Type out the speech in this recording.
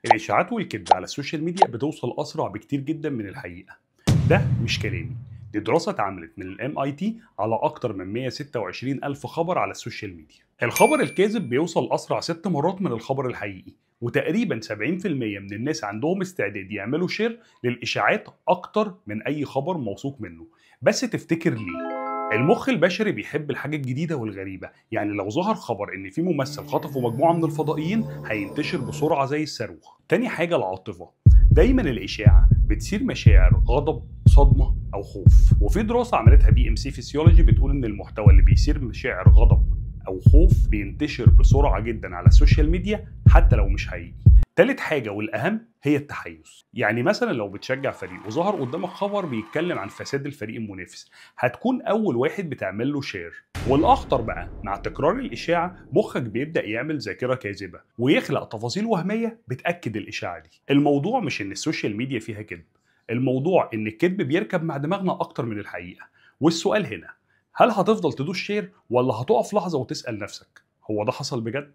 الإشاعات والكذب على السوشيال ميديا بتوصل أسرع بكتير جدا من الحقيقة. ده مش كلامي، دي دراسة اتعملت من ال MIT على أكتر من 126 ألف خبر على السوشيال ميديا. الخبر الكاذب بيوصل أسرع 6 مرات من الخبر الحقيقي، وتقريبا 70% من الناس عندهم استعداد يعملوا شير للإشاعات أكتر من أي خبر موثوق منه. بس تفتكر ليه؟ المخ البشري بيحب الحاجة الجديدة والغريبة، يعني لو ظهر خبر إن في ممثل خطفوا مجموعة من الفضائيين هينتشر بسرعة زي الصاروخ. تاني حاجة العاطفة، دايما الإشاعة بتثير مشاعر غضب، صدمة أو خوف، وفي دراسة عملتها BMC فيسيولوجي بتقول إن المحتوى اللي بيثير مشاعر غضب أو خوف بينتشر بسرعة جدا على السوشيال ميديا حتى لو مش حقيقي. تالت حاجة والأهم هي التحيز، يعني مثلا لو بتشجع فريق وظهر قدامك خبر بيتكلم عن فساد الفريق المنافس هتكون أول واحد بتعمل له شير. والأخطر بقى مع تكرار الإشاعة مخك بيبدأ يعمل ذاكرة كاذبة ويخلق تفاصيل وهمية بتأكد الإشاعة دي. الموضوع مش إن السوشيال ميديا فيها كذب، الموضوع إن الكذب بيركب مع دماغنا أكتر من الحقيقة. والسؤال هنا، هل هتفضل تدوس شير ولا هتقف لحظة وتسأل نفسك هو ده حصل بجد؟